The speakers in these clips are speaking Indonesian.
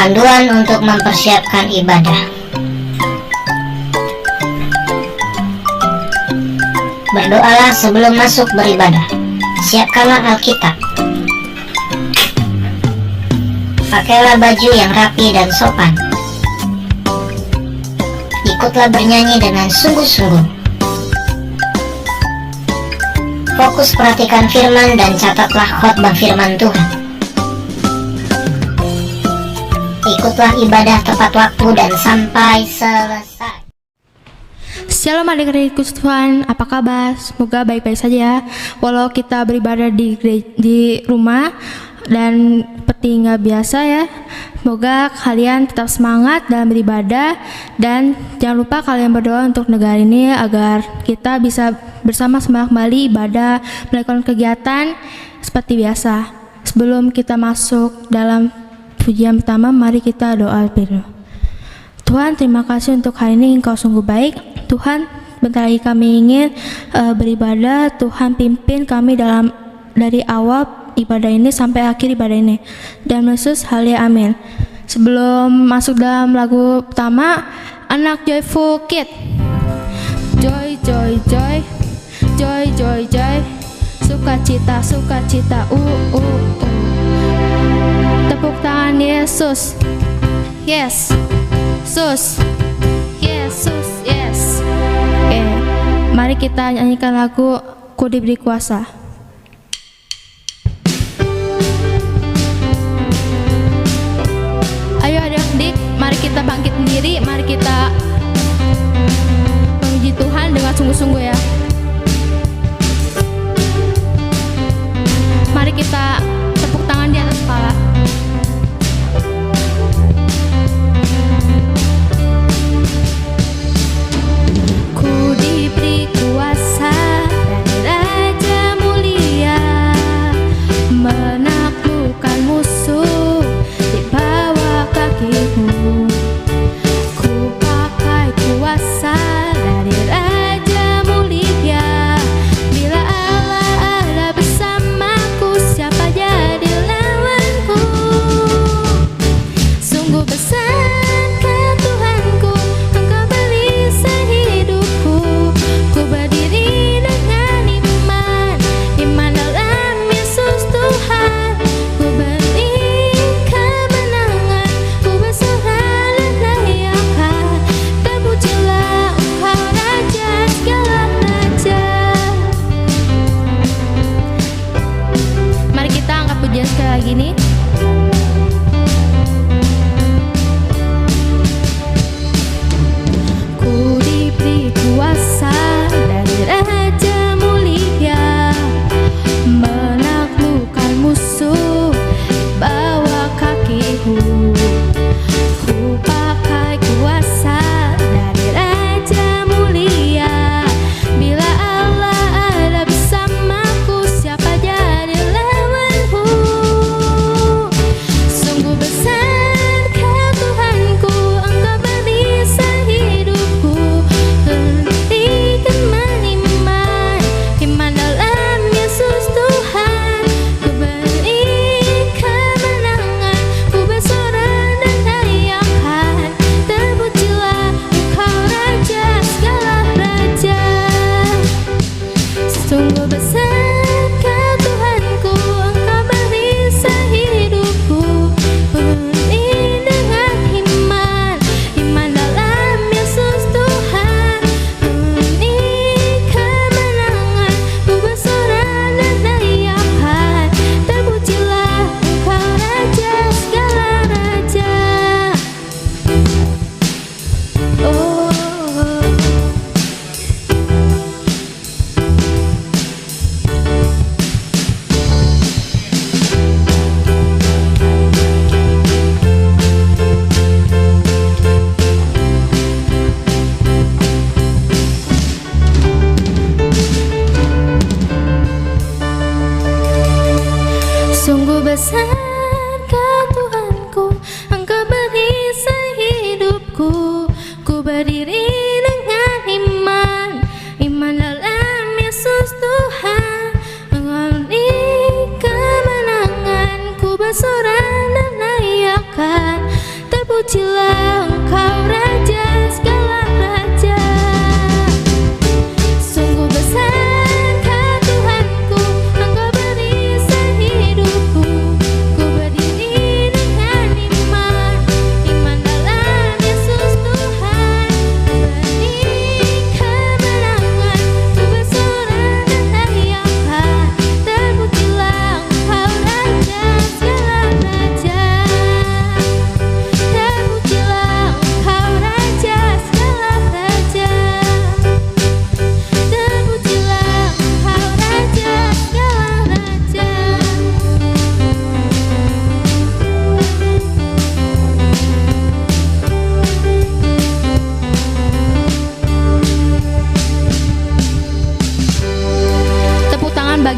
Panduan untuk mempersiapkan ibadah. Berdoalah sebelum masuk beribadah. Siapkanlah Alkitab. Pakailah baju yang rapi dan sopan. Ikutlah bernyanyi dengan sungguh-sungguh. Fokus perhatikan firman dan catatlah khotbah firman Tuhan. Ikutlah ibadah tepat waktu dan sampai selesai. Shalom adik-adikku Tuhan, apa kabar? Semoga baik-baik saja. Walau kita beribadah di rumah dan seperti nggak biasa ya. Semoga kalian tetap semangat dalam beribadah dan jangan lupa kalian berdoa untuk negara ini agar kita bisa bersama-sama kembali ibadah, melakukan kegiatan seperti biasa. Sebelum kita masuk dalam pujian pertama, mari kita doa dulu. Tuhan, terima kasih untuk hari ini, Engkau sungguh baik. Tuhan, bentar lagi kami ingin beribadah. Tuhan, pimpin kami dari awal ibadah ini sampai akhir ibadah ini. Dan Yesus, halia amin. Sebelum masuk dalam lagu pertama, Anak Joyful Kid. Joy, joy, joy, joy, joy, joy. Sukacita, sukacita, Tepuk tangan Yesus. Yes, Yesus. Yesus, yes. Oke, mari kita nyanyikan lagu Ku Diberi Kuasa. Ayo adik-adik, mari kita bangkit sendiri, mari kita memuji Tuhan dengan sungguh-sungguh ya. Mari kita tepuk tangan di atas kepala. Ku diberi kuasa dari Raja Mulia, menaklukkan musuh di bawah kakimu. Ku pakai kuasa dari Raja Mulia. Bila Allah ada bersamaku, siapa jadi lawanku? Sungguh besarkah Tuhanku, Engkau perisai hidupku. Ku berdiri dengan iman dalam Yesus Tuhan. Ku beri kemenangan, ku berserah dan layakan. Terpujilah Engkau Raja segala raja. Mari kita angkat pujian sekali lagi nih. Ku diberi kuasa dari Raja Mulia, menaklukkan musuh di bawah kakiku. Ku pakai kuasa dari Raja Mulia. Bila Allah ada bersamaku, siapa jadi lawanku?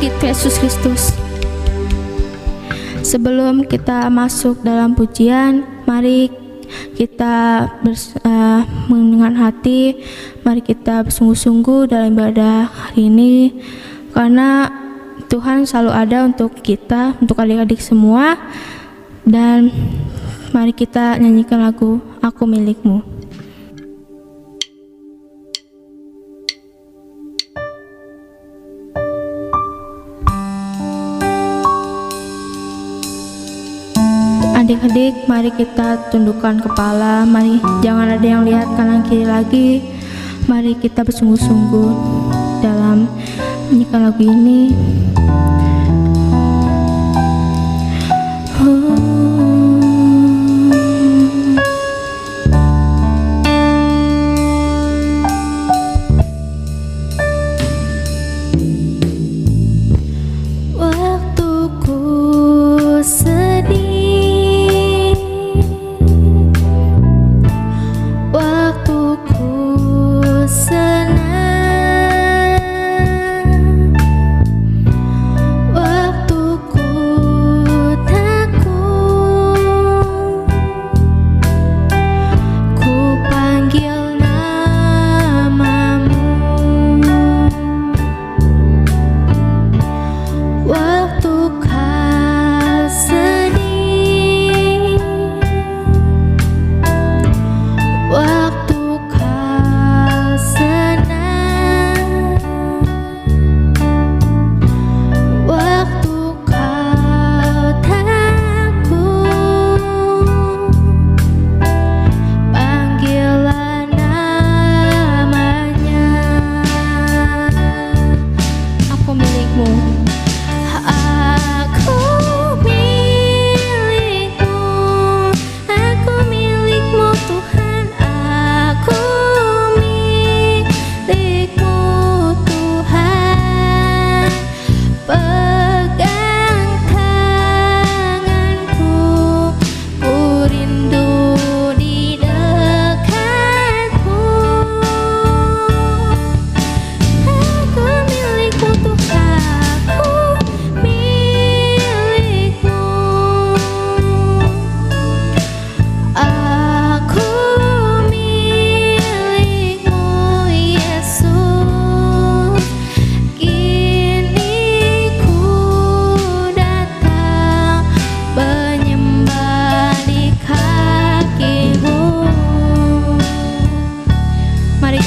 gitu Yesus Kristus. Sebelum kita masuk dalam pujian, mari kita dengan hati, mari kita bersungguh-sungguh dalam ibadah hari ini, karena Tuhan selalu ada untuk kita, untuk adik-adik semua. Dan mari kita nyanyikan lagu Aku Milikmu. Adik-adik, mari kita tundukkan kepala, mari jangan ada yang lihat kanan kiri lagi. Mari kita bersungguh-sungguh dalam menyanyikan lagu ini.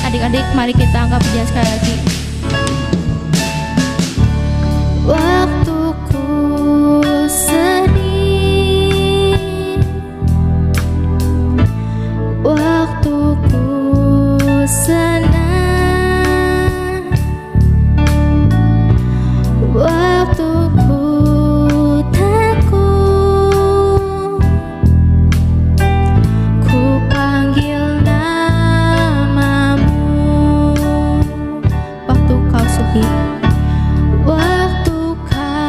Adik-adik, mari kita angkat pujian sekali lagi. Waktuku sedih, waktuku senang, waktuku takut, ku panggil namamu. Waktu kau sedih, waktu kau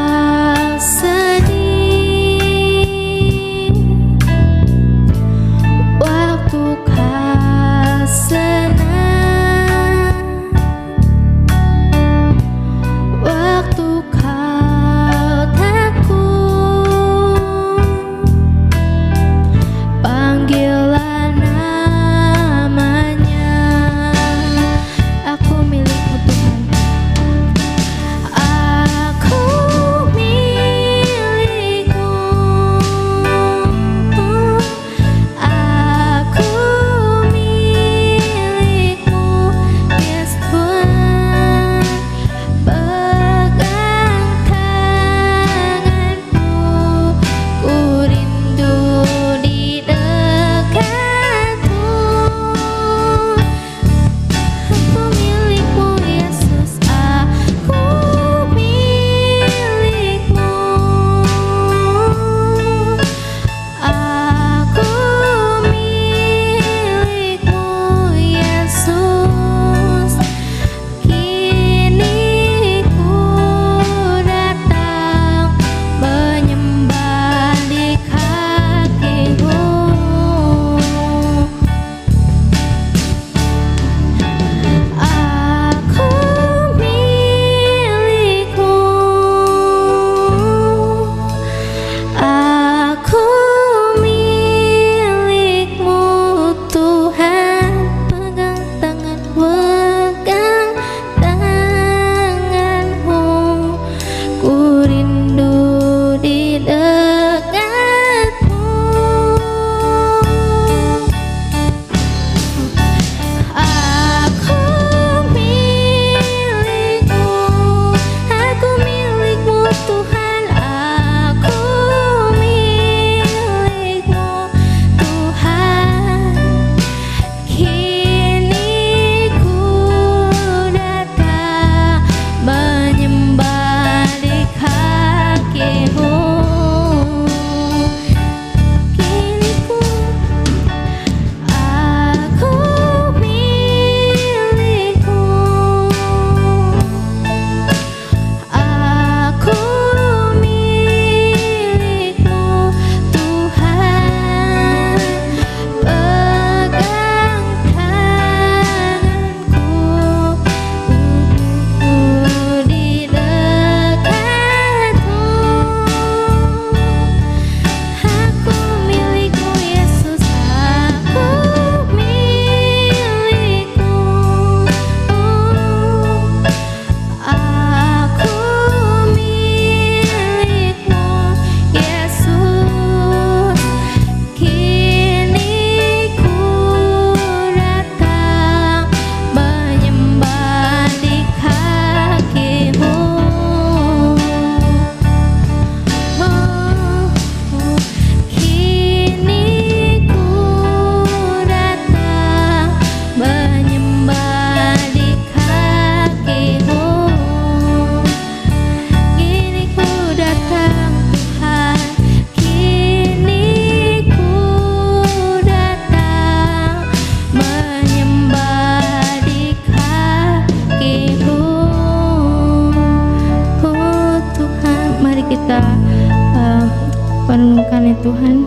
Tuhan.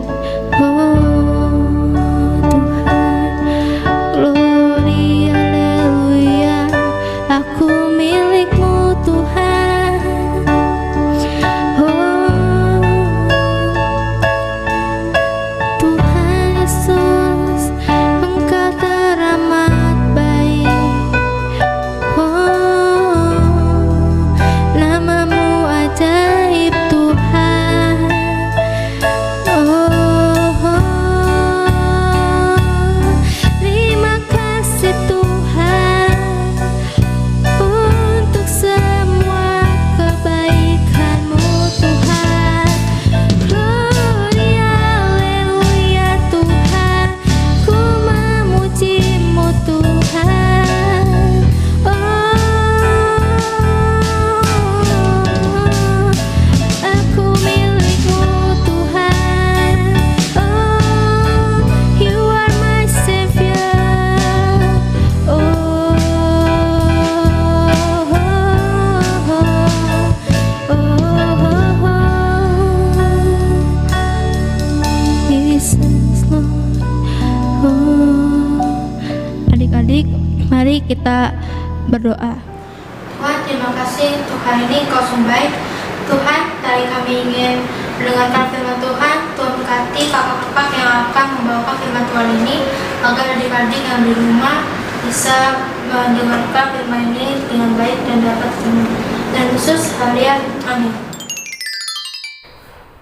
Oh Tuhan, glory haleluya, aku milikmu Tuhan. Oh Tuhan Yesus, Engkau teramat baik. Oh, namamu ajaib Tuhan. Terima kasih Tuhan untuk semua kebaikan-Mu Tuhan. Glory haleluya Tuhan, ku memuji-Mu Tuhan. Aku milik-Mu Tuhan. You are my Savior. Jesus Lord. Adik-adik, mari kita berdoa. Tuhan, terima kasih untuk hari ini Kau sungguh baik. Tuhan, tadi kami ingin mendengarkan firman Tuhan. Tuhan berkati kakak-kakak yang akan membawakan firman Tuhan ini, agar adik-adik yang di rumah bisa mendengarkan firman ini dengan baik dan dapat sembuh. Dan khusus harian, amin.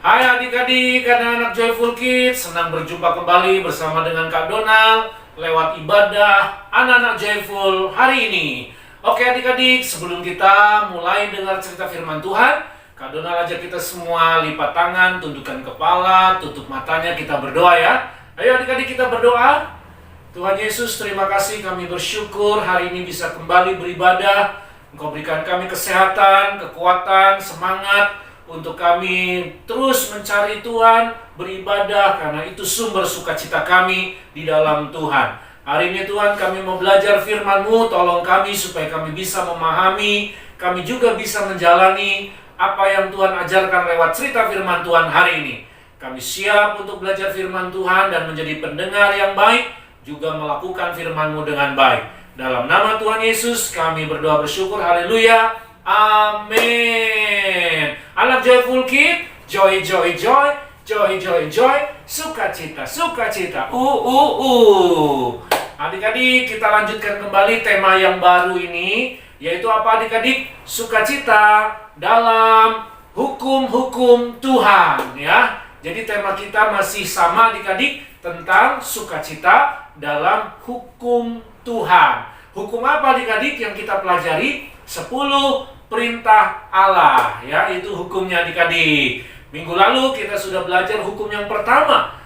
Hai adik-adik, anak-anak Joyful Kids, senang berjumpa kembali bersama dengan Kak Donald lewat ibadah anak-anak Joyful hari ini. Oke adik-adik, sebelum kita mulai dengar cerita firman Tuhan, Kak Donald ajak kita semua lipat tangan, tundukkan kepala, tutup matanya, kita berdoa ya. Ayo adik-adik kita berdoa. Tuhan Yesus, terima kasih, kami bersyukur hari ini bisa kembali beribadah. Engkau berikan kami kesehatan, kekuatan, semangat untuk kami terus mencari Tuhan, beribadah, karena itu sumber sukacita kami di dalam Tuhan. Hari ini Tuhan, kami mau belajar firman-Mu, tolong kami supaya kami bisa memahami, kami juga bisa menjalani apa yang Tuhan ajarkan lewat cerita firman Tuhan hari ini. Kami siap untuk belajar firman Tuhan dan menjadi pendengar yang baik, juga melakukan firman-Mu dengan baik. Dalam nama Tuhan Yesus kami berdoa bersyukur, haleluya, amin. Anak Joyful Kid, joy, joy, joy, joy, joy, joy, sukacita, sukacita, Adik-adik, kita lanjutkan kembali tema yang baru ini, yaitu apa adik-adik? Sukacita dalam hukum-hukum Tuhan, ya. Jadi tema kita masih sama adik-adik, tentang sukacita dalam hukum Tuhan. Hukum apa adik-adik yang kita pelajari? 10 perintah Allah, ya, itu hukumnya adik-adik. Minggu lalu kita sudah belajar hukum yang pertama.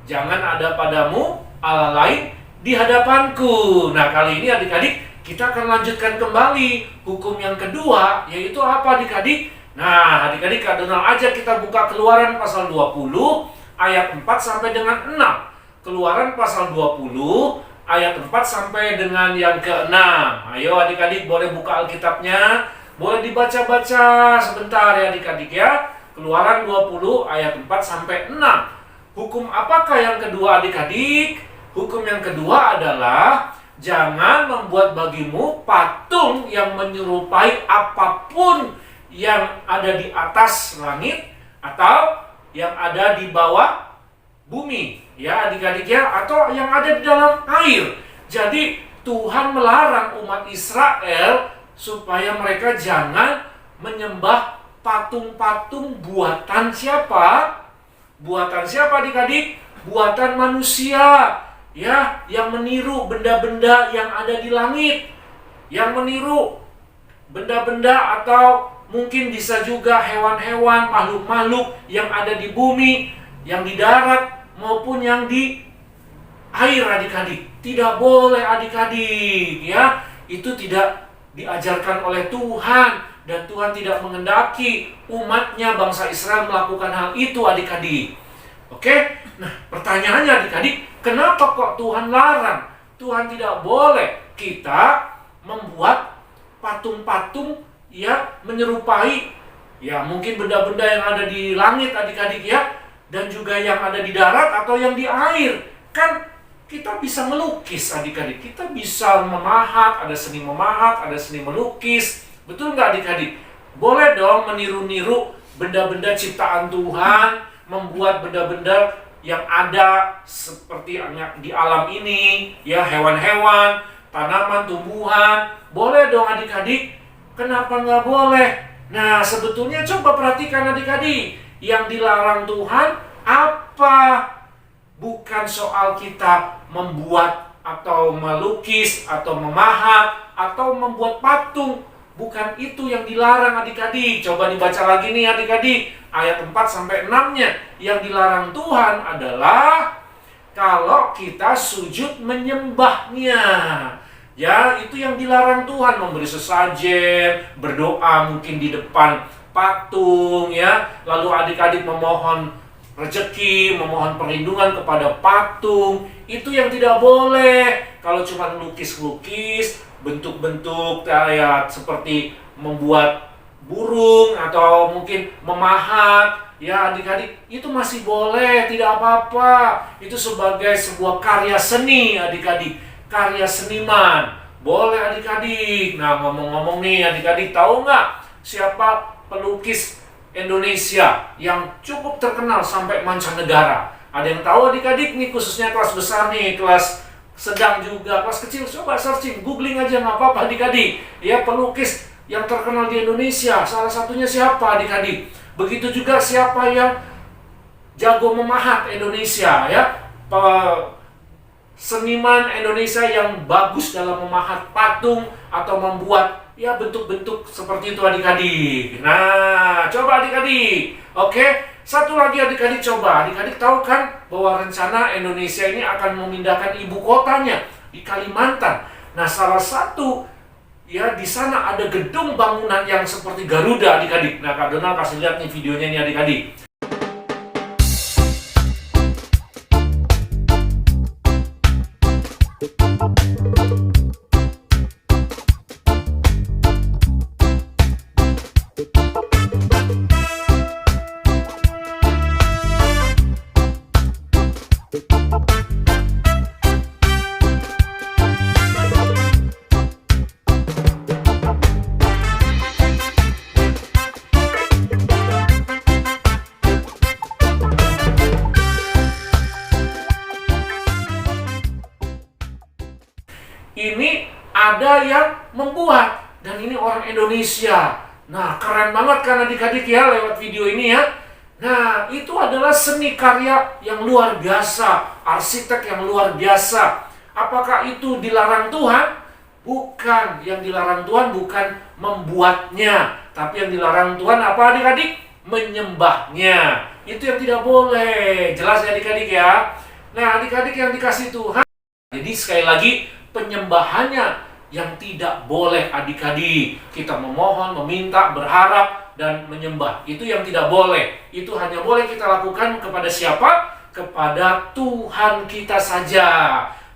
Jangan ada padamu Allah lain di hadapanku. Nah, kali ini adik-adik kita akan lanjutkan kembali hukum yang kedua, yaitu apa adik-adik? Nah, adik-adik Kak Donald aja kita buka Keluaran pasal 20 ayat 4 sampai dengan 6. Keluaran pasal 20 ayat 4 sampai dengan yang ke-6. Ayo adik-adik boleh buka Alkitabnya, boleh dibaca-baca sebentar ya adik-adik ya. Keluaran 20 ayat 4 sampai 6. Hukum apakah yang kedua adik-adik? Hukum yang kedua adalah jangan membuat bagimu patung yang menyerupai apapun yang ada di atas langit atau yang ada di bawah bumi, ya adik-adik ya, atau yang ada di dalam air. Jadi Tuhan melarang umat Israel supaya mereka jangan menyembah patung-patung buatan siapa? Buatan siapa adik-adik? Buatan manusia, ya, yang meniru benda-benda yang ada di langit, yang meniru benda-benda atau mungkin bisa juga hewan-hewan, makhluk-makhluk yang ada di bumi, yang di darat maupun yang di air adik-adik. Tidak boleh adik-adik, ya. Itu tidak diajarkan oleh Tuhan, dan Tuhan tidak menghendaki umatnya bangsa Israel melakukan hal itu adik-adik. Oke? Nah, pertanyaannya adik-adik, kenapa kok Tuhan larang? Tuhan tidak boleh kita membuat patung-patung yang menyerupai, ya mungkin benda-benda yang ada di langit adik-adik ya. dan juga yang ada di darat atau yang di air. Kan kita bisa melukis adik-adik, kita bisa memahat, ada seni memahat, ada seni melukis. Betul nggak adik-adik? Boleh dong meniru-niru benda-benda ciptaan Tuhan, membuat benda-benda yang ada seperti di alam ini, ya, hewan-hewan, tanaman, tumbuhan. Boleh dong adik-adik. Kenapa nggak boleh? Nah, sebetulnya coba perhatikan adik-adik. Yang dilarang Tuhan apa? Bukan soal kita membuat atau melukis atau memahat atau membuat patung. Bukan itu yang dilarang adik-adik. Coba dibaca lagi nih adik-adik. Ayat 4-6-nya. Yang dilarang Tuhan adalah kalau kita sujud menyembahnya. Ya, itu yang dilarang Tuhan. Memberi sesajen, berdoa mungkin di depan patung, ya. Lalu adik-adik memohon rezeki, memohon perlindungan kepada patung. Itu yang tidak boleh. Kalau cuma lukis-lukis, bentuk-bentuk kayak seperti membuat burung atau mungkin memahat, ya adik-adik, itu masih boleh, tidak apa-apa. Itu sebagai sebuah karya seni adik-adik, karya seniman. Boleh adik-adik. Nah, ngomong-ngomong nih adik-adik, tahu nggak siapa pelukis Indonesia yang cukup terkenal sampai mancanegara? Ada yang tahu adik-adik nih, khususnya kelas besar nih, kelas sedang juga, kelas kecil, coba searching, googling aja nggak apa-apa adik-adik. Ya, pelukis yang terkenal di Indonesia, salah satunya siapa adik-adik? Begitu juga siapa yang jago memahat Indonesia, ya, seniman Indonesia yang bagus dalam memahat patung atau membuat ya bentuk-bentuk seperti itu adik-adik. Nah, coba adik-adik. Oke, satu lagi adik-adik, coba adik-adik tahu kan bahwa rencana Indonesia ini akan memindahkan ibu kotanya di Kalimantan. Nah, salah satu ya di sana ada gedung bangunan yang seperti Garuda adik-adik. Nah, Kak Donald kasih lihat nih videonya nih adik-adik. Ini ada yang membuat, dan ini orang Indonesia. Nah, keren banget kan adik-adik ya lewat video ini ya. Nah, itu adalah seni karya yang luar biasa, arsitek yang luar biasa. Apakah itu dilarang Tuhan? Bukan. Yang dilarang Tuhan bukan membuatnya, tapi yang dilarang Tuhan apa adik-adik? Menyembahnya. Itu yang tidak boleh. Jelas ya adik-adik ya? Nah, adik-adik yang dikasih Tuhan, jadi sekali lagi, penyembahannya yang tidak boleh adik-adik. Kita memohon, meminta, berharap, dan menyembah. Itu yang tidak boleh. Itu hanya boleh kita lakukan kepada siapa? Kepada Tuhan kita saja.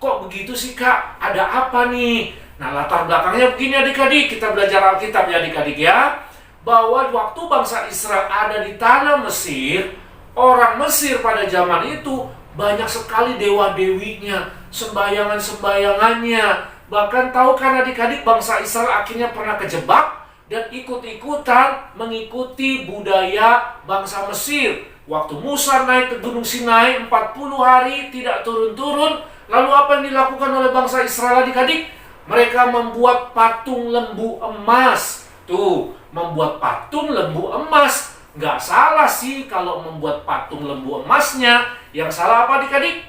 Kok begitu sih Kak? Ada apa nih? Nah, latar belakangnya begini adik-adik. Kita belajar Alkitab ya adik-adik ya. Bahwa waktu bangsa Israel ada di tanah Mesir, orang Mesir pada zaman itu banyak sekali dewa-dewinya, sembayangan-sembayangannya. Bahkan tahu kan adik-adik, bangsa Israel akhirnya pernah kejebak dan ikut-ikutan mengikuti budaya bangsa Mesir. Waktu Musa naik ke Gunung Sinai 40 hari tidak turun-turun, lalu apa yang dilakukan oleh bangsa Israel adik-adik? Mereka membuat patung lembu emas. Tuh, membuat patung lembu emas. Nggak salah sih kalau membuat patung lembu emasnya. Yang salah apa adik-adik?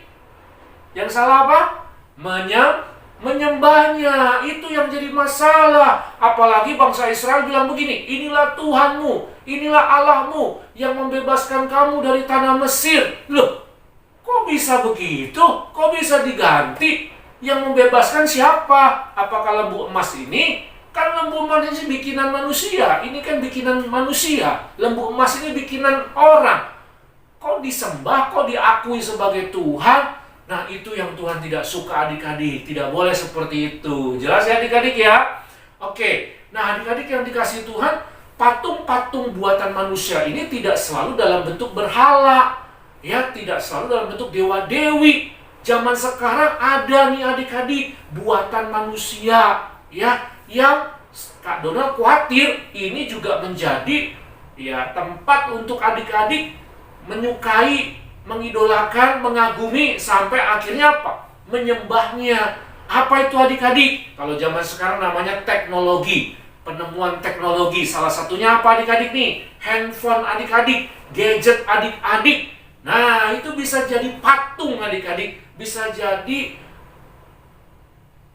Yang salah apa? Menyembahnya. Itu yang jadi masalah. Apalagi bangsa Israel bilang begini, inilah Tuhanmu, inilah Allahmu yang membebaskan kamu dari tanah Mesir. Loh, kok bisa begitu? Kok bisa diganti? Yang membebaskan siapa? Apakah lembu emas ini? Kan lembu emas ini bikinan manusia. Ini kan bikinan manusia. Lembu emas ini bikinan orang. Kok disembah, kok diakui sebagai Tuhan? Nah, itu yang Tuhan tidak suka adik-adik. Tidak boleh seperti itu. Jelas ya adik-adik ya? Oke. Nah, adik-adik yang dikasih Tuhan, patung-patung buatan manusia ini tidak selalu dalam bentuk berhala. Ya, tidak selalu dalam bentuk dewa-dewi. Zaman sekarang ada nih adik-adik, buatan manusia, ya, yang Kak Donald khawatir ini juga menjadi ya tempat untuk adik-adik menyukai, mengidolakan, mengagumi, sampai akhirnya apa? Menyembahnya. Apa itu adik-adik? Kalau zaman sekarang namanya teknologi, penemuan teknologi. Salah satunya apa adik-adik nih? Handphone adik-adik, gadget adik-adik. Nah, itu bisa jadi patung adik-adik, bisa jadi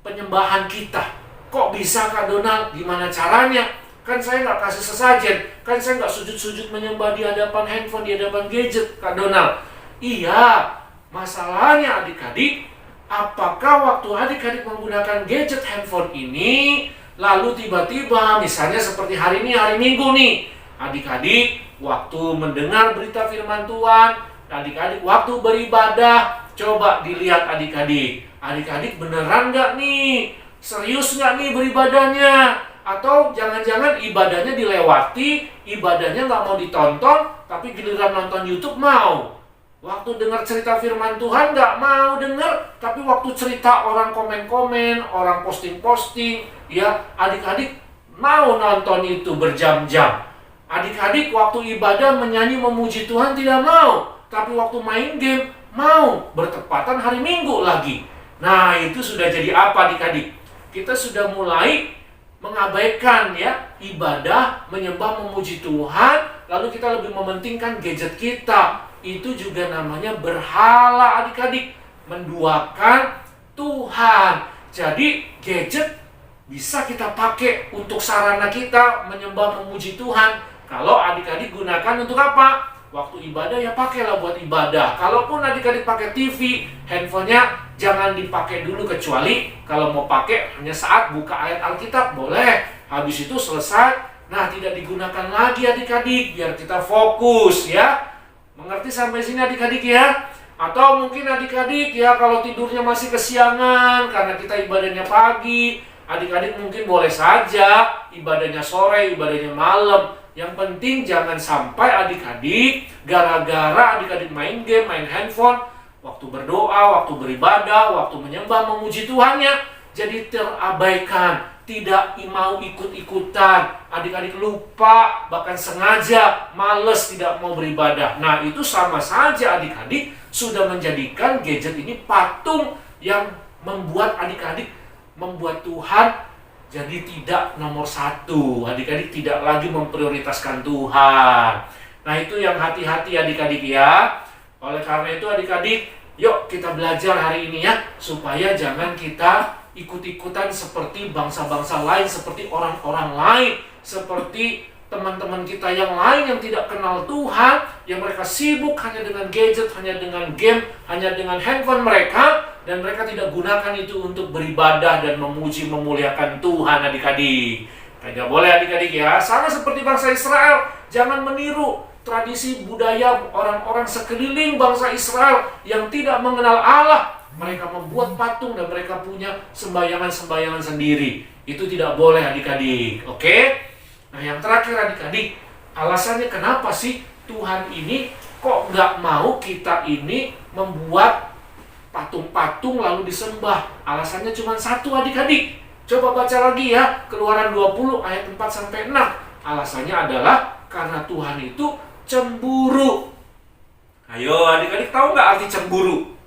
penyembahan kita. Kok bisa Kak Donald? Gimana caranya? Kan saya nggak kasih sesajen, kan saya nggak sujud-sujud menyembah di hadapan handphone, di hadapan gadget, Kak Donald. Iya, masalahnya adik-adik, apakah waktu adik-adik menggunakan gadget handphone ini, lalu tiba-tiba, misalnya seperti hari ini, hari Minggu nih, adik-adik waktu mendengar berita firman Tuhan, adik-adik waktu beribadah, coba dilihat adik-adik. Adik-adik beneran nggak nih? Serius nggak nih beribadahnya? Atau jangan-jangan ibadahnya dilewati, ibadahnya nggak mau ditonton, tapi giliran nonton YouTube mau. Waktu dengar cerita firman Tuhan nggak mau dengar, tapi waktu cerita orang komen-komen, orang posting-posting, ya adik-adik mau nonton itu berjam-jam. Adik-adik waktu ibadah menyanyi memuji Tuhan tidak mau, tapi waktu main game mau, bertepatan hari Minggu lagi. Nah, itu sudah jadi apa adik-adik? Kita sudah mulai mengabaikan ya ibadah, menyembah, memuji Tuhan, lalu kita lebih mementingkan gadget kita. Itu juga namanya berhala adik-adik, menduakan Tuhan. Jadi gadget bisa kita pakai untuk sarana kita menyembah, memuji Tuhan. Kalau adik-adik gunakan untuk apa? Waktu ibadah ya pakailah buat ibadah. Kalaupun adik-adik pakai TV, handphonenya jangan dipakai dulu, kecuali kalau mau pakai hanya saat buka ayat Alkitab, boleh. Habis itu selesai, nah tidak digunakan lagi adik-adik, biar kita fokus ya. Mengerti sampai sini adik-adik ya? Atau mungkin adik-adik ya kalau tidurnya masih kesiangan karena kita ibadahnya pagi, adik-adik mungkin boleh saja ibadahnya sore, ibadahnya malam. Yang penting jangan sampai adik-adik gara-gara adik-adik main game, main handphone, waktu berdoa, waktu beribadah, waktu menyembah, memuji Tuhannya jadi terabaikan, tidak mau ikut-ikutan, adik-adik lupa, bahkan sengaja males tidak mau beribadah. Nah, itu sama saja adik-adik sudah menjadikan gadget ini patung yang membuat adik-adik, membuat Tuhan jadi tidak nomor satu. Adik-adik tidak lagi memprioritaskan Tuhan. Nah, itu yang hati-hati adik-adik ya. Oleh karena itu adik-adik, yuk kita belajar hari ini ya, supaya jangan kita ikut-ikutan seperti bangsa-bangsa lain, seperti orang-orang lain, seperti teman-teman kita yang lain yang tidak kenal Tuhan, yang mereka sibuk hanya dengan gadget, hanya dengan game, hanya dengan handphone mereka, dan mereka tidak gunakan itu untuk beribadah dan memuji, memuliakan Tuhan adik-adik. Tidak boleh adik-adik ya. Sama seperti bangsa Israel, jangan meniru tradisi budaya orang-orang sekeliling bangsa Israel yang tidak mengenal Allah. Mereka membuat patung dan mereka punya sembayangan-sembayangan sendiri. Itu tidak boleh adik-adik. Oke? Nah, yang terakhir adik-adik, alasannya kenapa sih Tuhan ini kok nggak mau kita ini membuat patung-patung lalu disembah? Alasannya cuma satu adik-adik. Coba baca lagi ya, Keluaran 20 ayat 4-6. Alasannya adalah karena Tuhan itu cemburu. Ayo adik-adik, tahu nggak arti cemburu?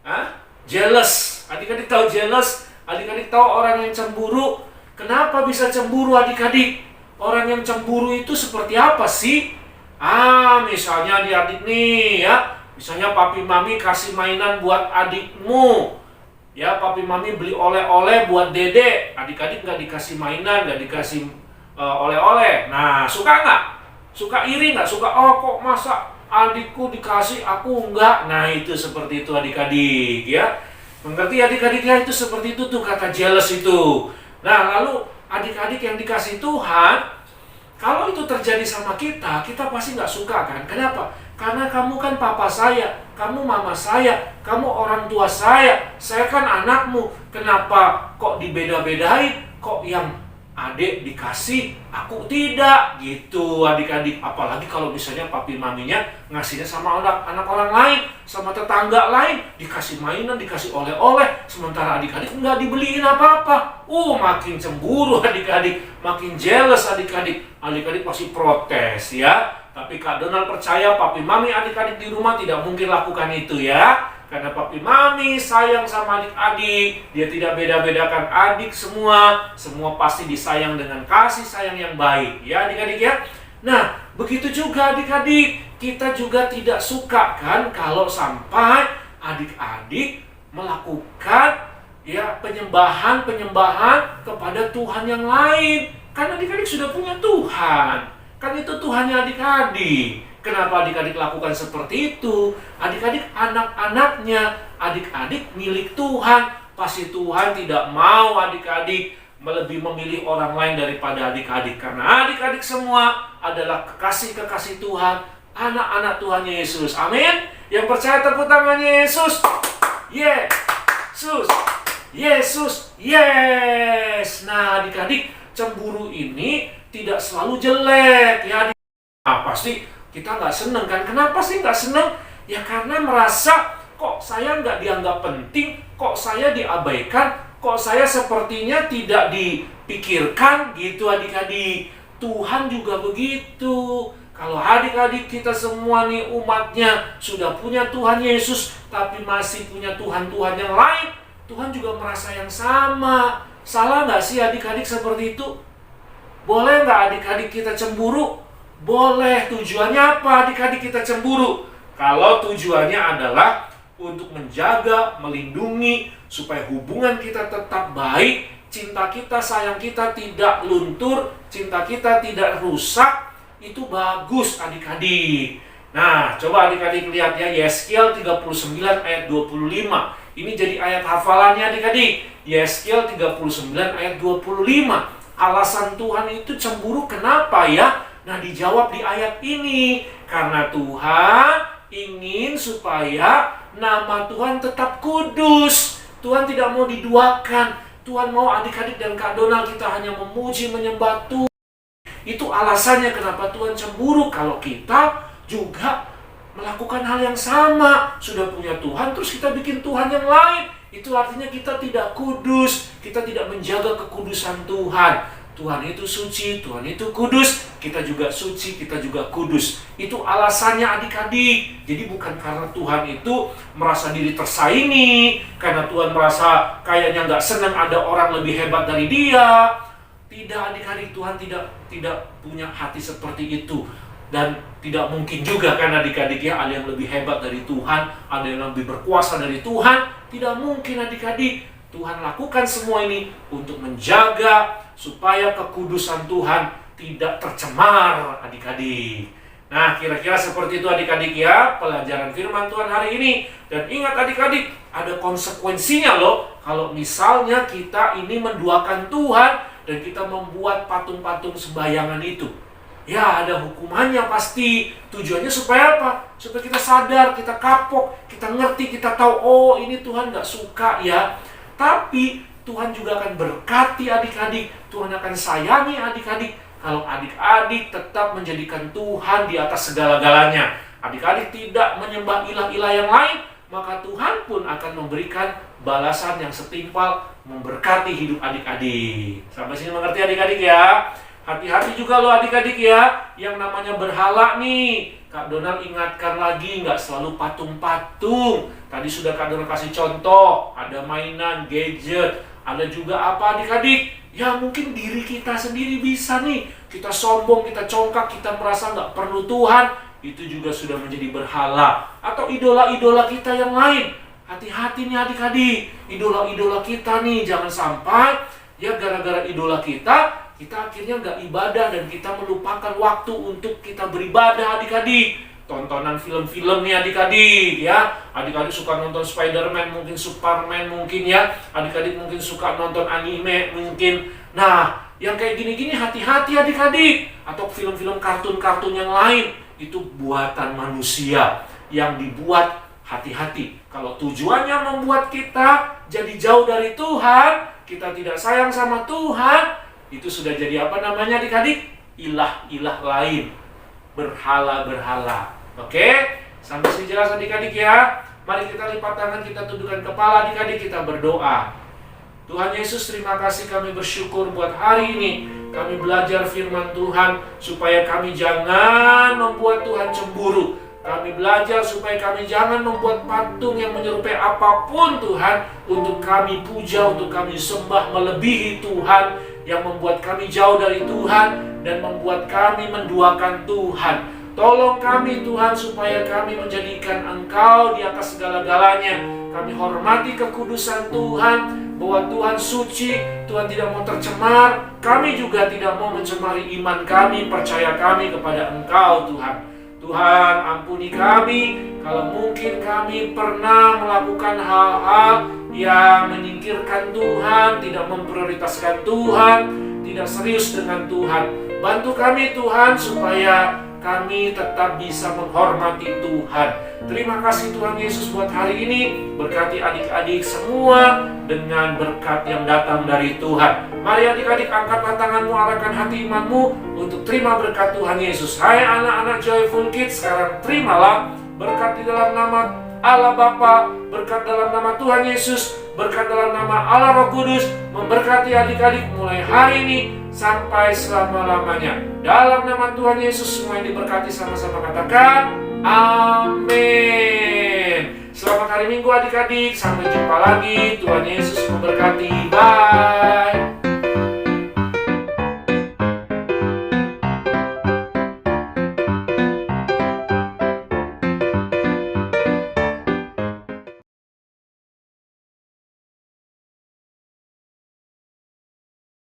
Hah? Jealous. Adik-adik tahu jealous? Adik-adik tahu orang yang cemburu? Kenapa bisa cemburu adik-adik? Orang yang cemburu itu seperti apa sih? Misalnya adik-adik nih ya, misalnya papi mami kasih mainan buat adikmu, ya papi mami beli oleh-oleh buat dede, adik-adik nggak dikasih mainan, nggak dikasih oleh-oleh. Nah, suka nggak? Suka iri nggak? Suka, oh kok masa adikku dikasih, aku enggak? Nah, itu seperti itu adik-adik ya. Mengerti adik-adik ya? Itu seperti itu tuh kata jealous itu. Nah, lalu adik-adik yang dikasih Tuhan, kalau itu terjadi sama kita, kita pasti nggak suka kan? Kenapa? Karena kamu kan papa saya, kamu mama saya, kamu orang tua saya kan anakmu. Kenapa kok dibeda-bedain? Kok yang adik dikasih, aku tidak, gitu adik-adik. Apalagi kalau misalnya papi maminya ngasihnya sama anak orang lain, sama tetangga lain, dikasih mainan, dikasih oleh-oleh, sementara adik-adik nggak dibeliin apa-apa. Makin cemburu adik-adik, makin jealous adik-adik. Adik-adik pasti protes ya. Tapi Kak Donald percaya papi mami adik-adik di rumah tidak mungkin lakukan itu ya. Karena papi mami sayang sama adik-adik. Dia tidak beda-bedakan adik semua. Semua pasti disayang dengan kasih sayang yang baik. Ya adik-adik ya. Nah, begitu juga adik-adik. Kita juga tidak suka kan kalau sampai adik-adik melakukan ya penyembahan kepada Tuhan yang lain. Kan adik-adik sudah punya Tuhan. Kan itu Tuhannya adik-adik. Kenapa adik-adik lakukan seperti itu? Adik-adik anak-anaknya, adik-adik milik Tuhan. Pasti Tuhan tidak mau adik-adik lebih memilih orang lain daripada adik-adik. Karena adik-adik semua adalah kekasih-kekasih Tuhan, anak-anak Tuhan Yesus. Amin. Yang percaya tepuk tangannya Yesus. Yesus. Yesus. Yes. Nah adik-adik, cemburu ini tidak selalu jelek. Ya adik. Nah, pasti kita nggak seneng kan? Kenapa sih nggak seneng? Ya karena merasa kok saya nggak dianggap penting, kok saya diabaikan, kok saya sepertinya tidak dipikirkan gitu adik-adik. Tuhan juga begitu. Kalau adik-adik kita semua nih umatnya sudah punya Tuhan Yesus, tapi masih punya Tuhan-Tuhan yang lain, Tuhan juga merasa yang sama. Salah nggak sih adik-adik seperti itu? Boleh nggak adik-adik kita cemburu? Boleh. Tujuannya apa adik-adik kita cemburu? Kalau tujuannya adalah untuk menjaga, melindungi, supaya hubungan kita tetap baik, cinta kita, sayang kita tidak luntur, cinta kita tidak rusak, itu bagus adik-adik. Nah, coba adik-adik lihat ya, Yeskiel 39 ayat 25. Ini jadi ayat hafalannya adik-adik. Yeskiel 39 ayat 25. Alasan Tuhan itu cemburu kenapa ya? Nah, dijawab di ayat ini. Karena Tuhan ingin supaya nama Tuhan tetap kudus. Tuhan tidak mau diduakan. Tuhan mau adik-adik dan Kak Donald kita hanya memuji, menyembah Tuhan. Itu alasannya kenapa Tuhan cemburu. Kalau kita juga melakukan hal yang sama. Sudah punya Tuhan, terus kita bikin Tuhan yang lain. Itu artinya kita tidak kudus. Kita tidak menjaga kekudusan Tuhan. Tuhan itu suci, Tuhan itu kudus, kita juga suci, kita juga kudus. Itu alasannya adik-adik. Jadi bukan karena Tuhan itu merasa diri tersaingi, karena Tuhan merasa kayaknya nggak senang ada orang lebih hebat dari dia. Tidak adik-adik, Tuhan tidak punya hati seperti itu. Dan tidak mungkin juga kan adik-adik ya, ada yang lebih hebat dari Tuhan, ada yang lebih berkuasa dari Tuhan. Tidak mungkin adik-adik. Tuhan lakukan semua ini untuk menjaga supaya kekudusan Tuhan tidak tercemar adik-adik. Nah, kira-kira seperti itu adik-adik ya pelajaran firman Tuhan hari ini. Dan ingat adik-adik, ada konsekuensinya loh. Kalau misalnya kita ini menduakan Tuhan dan kita membuat patung-patung sembayangan itu, ya ada hukumannya pasti. Tujuannya supaya apa? Supaya kita sadar, kita kapok, kita ngerti, kita tahu, oh ini Tuhan gak suka ya. Tapi Tuhan juga akan berkati adik-adik. Tuhan akan sayangi adik-adik kalau adik-adik tetap menjadikan Tuhan di atas segala-galanya. Adik-adik tidak menyembah ilah-ilah yang lain, maka Tuhan pun akan memberikan balasan yang setimpal, memberkati hidup adik-adik. Sampai sini mengerti adik-adik ya? Hati-hati juga loh adik-adik ya, yang namanya berhala nih. Kak Donald ingatkan lagi, nggak selalu patung-patung. Tadi sudah Kak Donald kasih contoh, ada mainan, gadget, ada juga apa adik-adik? Ya mungkin diri kita sendiri bisa nih. Kita sombong, kita congkak, kita merasa nggak perlu Tuhan. Itu juga sudah menjadi berhala. Atau idola-idola kita yang lain. Hati-hati nih adik-adik. Idola-idola kita nih, jangan sampai ya gara-gara idola kita akhirnya nggak ibadah dan kita melupakan waktu untuk kita beribadah adik-adik. Tontonan film-film nih adik-adik ya. Adik-adik suka nonton Spider-Man, mungkin Superman mungkin ya. Adik-adik mungkin suka nonton anime mungkin. Nah, yang kayak gini-gini hati-hati adik-adik. Atau film-film kartun-kartun yang lain. Itu buatan manusia yang dibuat, hati-hati. Kalau tujuannya membuat kita jadi jauh dari Tuhan, kita tidak sayang sama Tuhan, itu sudah jadi apa namanya adik-adik? Ilah-ilah lain, berhala-berhala. Oke? Sampai sini jelas adik-adik ya? Mari kita lipat tangan, kita tundukkan kepala adik-adik, kita berdoa. Tuhan Yesus, terima kasih, kami bersyukur buat hari ini. Kami belajar firman Tuhan supaya kami jangan membuat Tuhan cemburu. Kami belajar supaya kami jangan membuat patung yang menyerupai apapun Tuhan untuk kami puja, untuk kami sembah melebihi Tuhan, yang membuat kami jauh dari Tuhan dan membuat kami menduakan Tuhan. Tolong kami Tuhan supaya kami menjadikan Engkau di atas segala-galanya. Kami hormati kekudusan Tuhan, bahwa Tuhan suci, Tuhan tidak mau tercemar. Kami juga tidak mau mencemari iman kami, percaya kami kepada Engkau Tuhan. Tuhan, ampuni kami kalau mungkin kami pernah melakukan hal-hal yang menyingkirkan Tuhan, tidak memprioritaskan Tuhan, tidak serius dengan Tuhan. Bantu kami Tuhan supaya kami tetap bisa menghormati Tuhan. Terima kasih Tuhan Yesus buat hari ini. Berkati adik-adik semua dengan berkat yang datang dari Tuhan. Mari adik-adik, angkatlah tanganmu, arahkan hati imanmu untuk terima berkat Tuhan Yesus. Hai anak-anak Joyful Kids, sekarang terimalah berkat di dalam nama Allah Bapa, berkat dalam nama Tuhan Yesus, berkat dalam nama Allah Roh Kudus, memberkati adik-adik mulai hari ini sampai selama-lamanya. Dalam nama Tuhan Yesus semua yang diberkati, sama-sama katakan amin. Selamat hari Minggu adik-adik, sampai jumpa lagi. Tuhan Yesus memberkati. Bye.